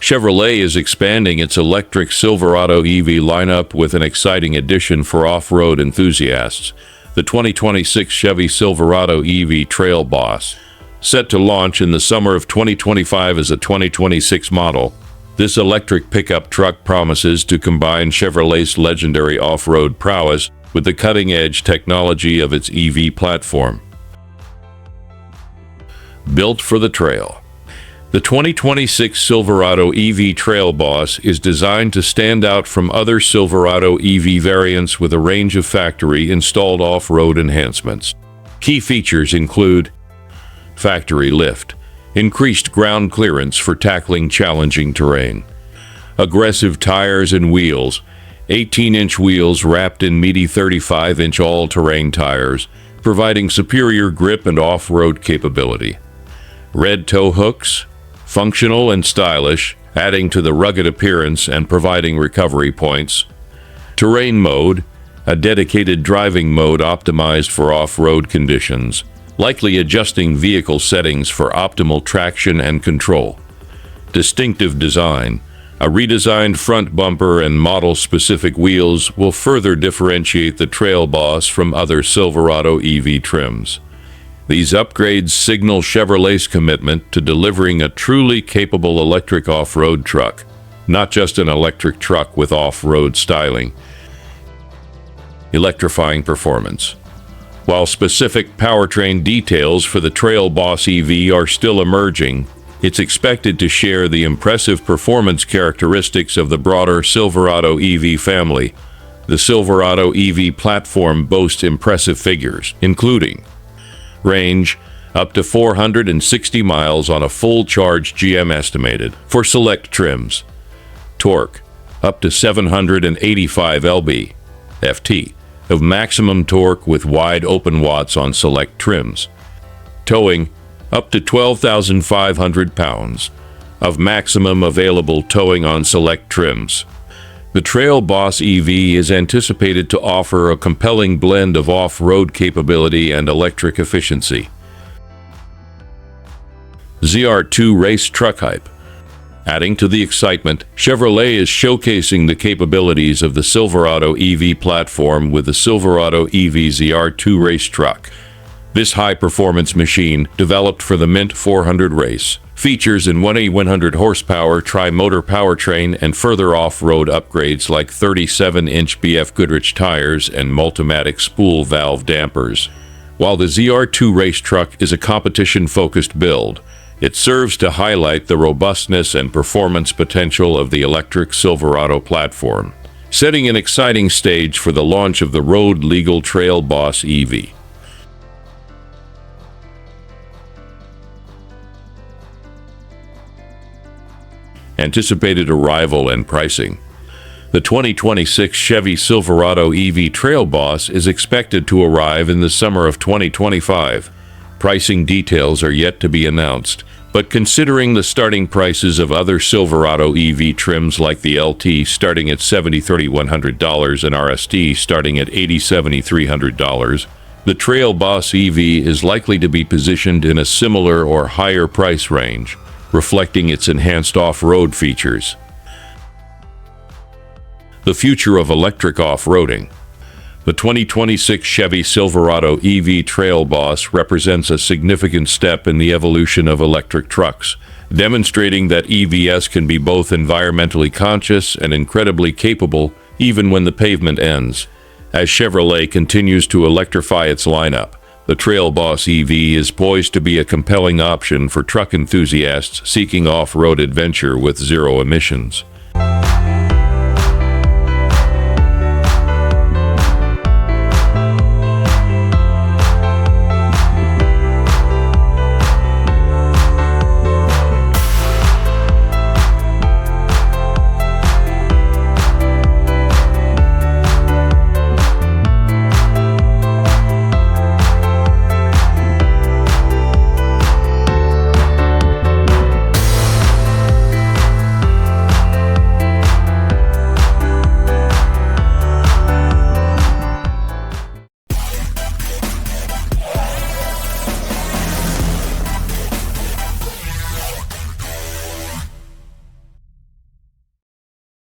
Chevrolet is expanding its electric Silverado EV lineup with an exciting addition for off-road enthusiasts, the 2026 Chevy Silverado EV Trail Boss. Set to launch in the summer of 2025 as a 2026 model, this electric pickup truck promises to combine Chevrolet's legendary off-road prowess with the cutting-edge technology of its EV platform. Built for the trail. The 2026 Silverado EV Trail Boss is designed to stand out from other Silverado EV variants with a range of factory-installed off-road enhancements. Key features include factory lift, increased ground clearance for tackling challenging terrain, aggressive tires and wheels, 18-inch wheels wrapped in meaty 35-inch all-terrain tires, providing superior grip and off-road capability. Red tow hooks, functional and stylish, adding to the rugged appearance and providing recovery points. Terrain mode, a dedicated driving mode optimized for off-road conditions, likely adjusting vehicle settings for optimal traction and control. Distinctive design, a redesigned front bumper and model-specific wheels will further differentiate the Trail Boss from other Silverado EV trims. These upgrades signal Chevrolet's commitment to delivering a truly capable electric off-road truck, not just an electric truck with off-road styling. Electrifying performance. While specific powertrain details for the Trail Boss EV are still emerging, it's expected to share the impressive performance characteristics of the broader Silverado EV family. The Silverado EV platform boasts impressive figures, including range, up to 460 miles on a full-charge GM estimated for select trims. Torque, up to 785 lb-ft of maximum torque with wide open watts on select trims. Towing, up to 12,500 pounds of maximum available towing on select trims. The Trail Boss EV is anticipated to offer a compelling blend of off-road capability and electric efficiency. ZR2 race truck hype. Adding to the excitement, Chevrolet is showcasing the capabilities of the Silverado EV platform with the Silverado EV ZR2 race truck. This high-performance machine, developed for the Mint 400 race, features an 100 horsepower tri-motor powertrain and further off-road upgrades like 37-inch BF Goodrich tires and Multimatic spool valve dampers. While the ZR2 race truck is a competition-focused build, it serves to highlight the robustness and performance potential of the electric Silverado platform, setting an exciting stage for the launch of the road-legal Trail Boss EV. Anticipated arrival and pricing. The 2026 Chevy Silverado EV Trail Boss is expected to arrive in the summer of 2025. Pricing details are yet to be announced, but considering the starting prices of other Silverado EV trims like the LT starting at $70,100 and RST starting at $80,300, the Trail Boss EV is likely to be positioned in a similar or higher price range, reflecting its enhanced off-road features. The future of electric off-roading. The 2026 Chevy Silverado EV Trail Boss represents a significant step in the evolution of electric trucks, demonstrating that EVs can be both environmentally conscious and incredibly capable even when the pavement ends. As Chevrolet continues to electrify its lineup, the Trail Boss EV is poised to be a compelling option for truck enthusiasts seeking off-road adventure with zero emissions.